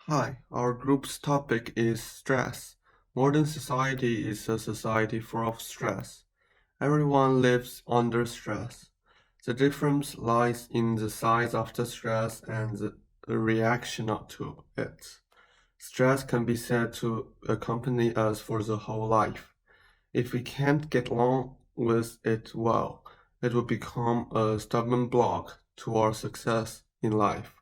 Hi, our group's topic is stress. Modern society is a society full of stress. Everyone lives under stress. The difference lies in the size of the stress and the reaction to it. Stress can be said to accompany us for the whole life. If we can't get along with it well, it will become a stubborn block to our success in life,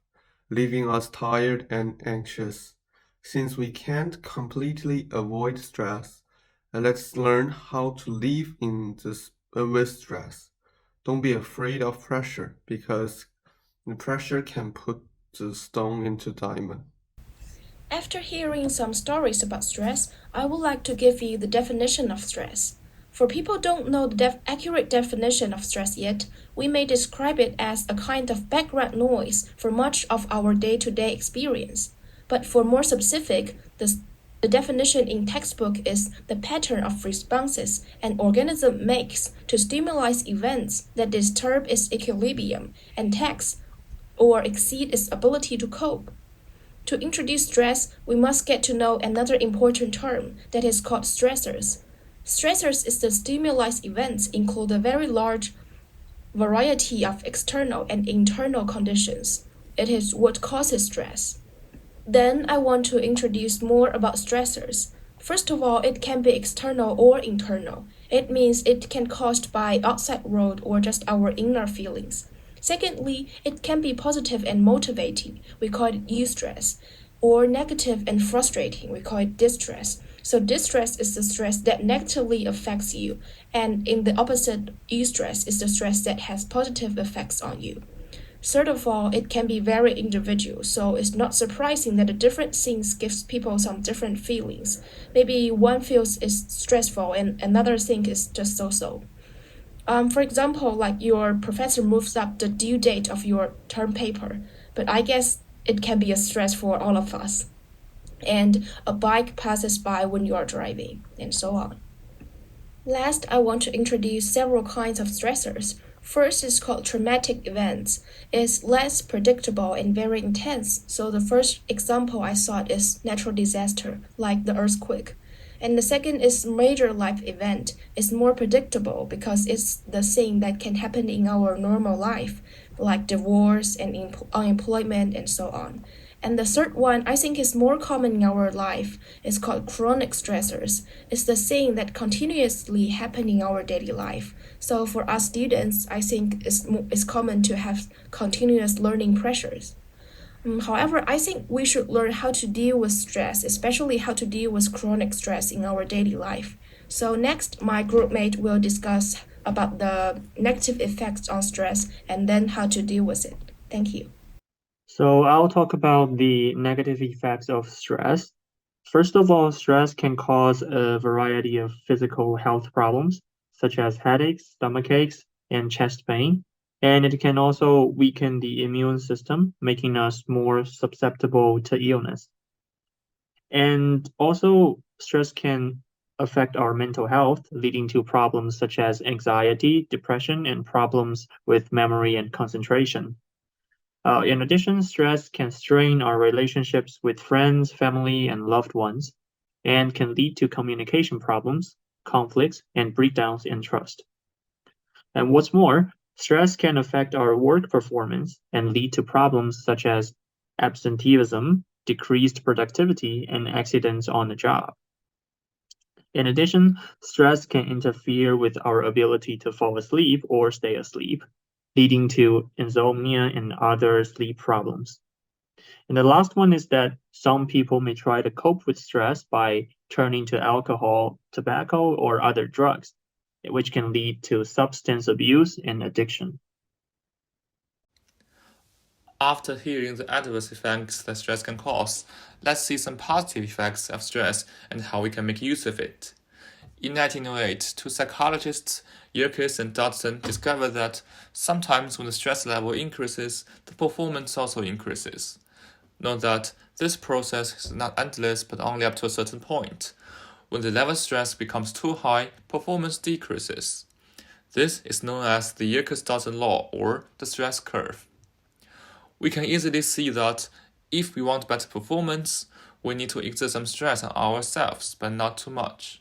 leaving us tired and anxious. Since we can't completely avoid stress, let's learn how to live with stress. Don't be afraid of pressure because the pressure can put the stone into diamond. After hearing some stories about stress, I would like to give you the definition of stress. For people who don't know the accurate definition of stress yet, we may describe it as a kind of background noise for much of our day-to-day experience. But for more specific, the definition in textbook is the pattern of responses an organism makes to stimulus events that disturb its equilibrium and tax or exceed its ability to cope. To introduce stress, we must get to know another important term that is called stressors. Stressors is the stimulus events include a very large variety of external and internal conditions. It is what causes stress. Then I want to introduce more about stressors. First of all, it can be external or internal. It means it can caused by outside world or just our inner feelings. Secondly, it can be positive and motivating. We call it eustress. Or negative and frustrating. We call it distress. So distress is the stress that negatively affects you, and in the opposite, eustress is the stress that has positive effects on you. Third of all, it can be very individual, so it's not surprising that the different things gives people some different feelings. Maybe one feels is stressful and another thing is just so-so. For example, like your professor moves up the due date of your term paper, but I guess it can be a stress for all of us. And a bike passes by when you are driving, and so on. Last, I want to introduce several kinds of stressors. First is called traumatic events. It's less predictable and very intense. So the first example I thought is natural disaster, like the earthquake. And the second is major life event. It's more predictable because it's the thing that can happen in our normal life, like divorce and unemployment and so on. And the third one, I think, is more common in our life. It's called chronic stressors. It's the thing that continuously happen in our daily life. So for us students, I think it's common to have continuous learning pressures. However, I think we should learn how to deal with stress, especially how to deal with chronic stress in our daily life. So next, my groupmate will discuss about the negative effects on stress and then how to deal with it. Thank you. So I'll talk about the negative effects of stress. First of all, stress can cause a variety of physical health problems, such as headaches, stomach aches, and chest pain. And it can also weaken the immune system, making us more susceptible to illness. And also, stress can affect our mental health, leading to problems such as anxiety, depression, and problems with memory and concentration. In addition, stress can strain our relationships with friends, family, and loved ones, and can lead to communication problems, conflicts, and breakdowns in trust. And what's more, stress can affect our work performance and lead to problems such as absenteeism, decreased productivity, and accidents on the job. In addition, stress can interfere with our ability to fall asleep or stay asleep, leading to insomnia and other sleep problems. And the last one is that some people may try to cope with stress by turning to alcohol, tobacco, or other drugs, which can lead to substance abuse and addiction. After hearing the adverse effects that stress can cause, let's see some positive effects of stress and how we can make use of it. In 1908, two psychologists, Yerkes and Dodson, discovered that sometimes when the stress level increases, the performance also increases. Note that this process is not endless but only up to a certain point. When the level of stress becomes too high, performance decreases. This is known as the Yerkes-Dodson law or the stress curve. We can easily see that If we want better performance, we need to exert some stress on ourselves, but not too much.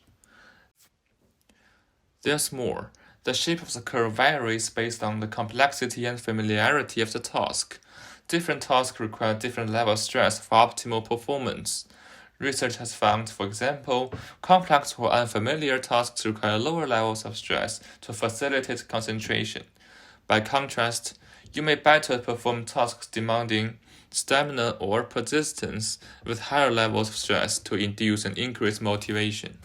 There's more. The shape of the curve varies based on the complexity and familiarity of the task. Different tasks require different levels of stress for optimal performance. Research has found, for example, complex or unfamiliar tasks require lower levels of stress to facilitate concentration. By contrast, you may better perform tasks demanding stamina or persistence with higher levels of stress to induce and increase motivation.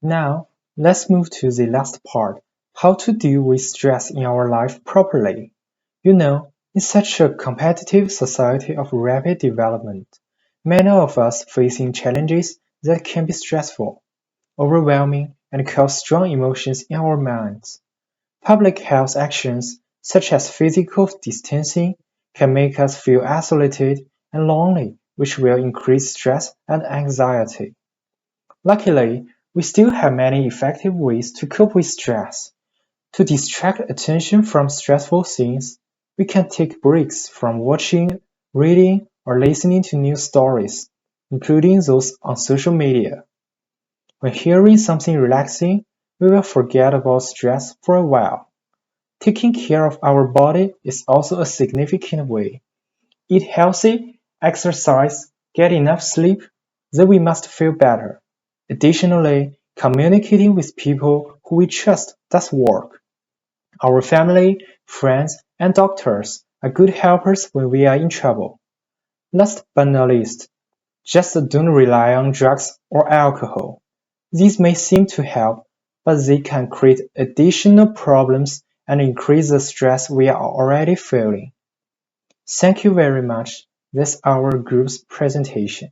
Now, let's move to the last part, how to deal with stress in our life properly. In such a competitive society of rapid development, many of us facing challenges that can be stressful, overwhelming, and cause strong emotions in our minds. Public health actions, such as physical distancing, can make us feel isolated and lonely, which will increase stress and anxiety. Luckily, we still have many effective ways to cope with stress. To distract attention from stressful things, we can take breaks from watching, reading, or listening to news stories, including those on social media. When hearing something relaxing, we will forget about stress for a while. Taking care of our body is also a significant way. Eat healthy, exercise, get enough sleep, then we must feel better. Additionally, communicating with people who we trust does work. Our family, friends, and doctors are good helpers when we are in trouble. Last but not least, just don't rely on drugs or alcohol. These may seem to help, but they can create additional problems and increase the stress we are already feeling. Thank you very much. That's our group's presentation.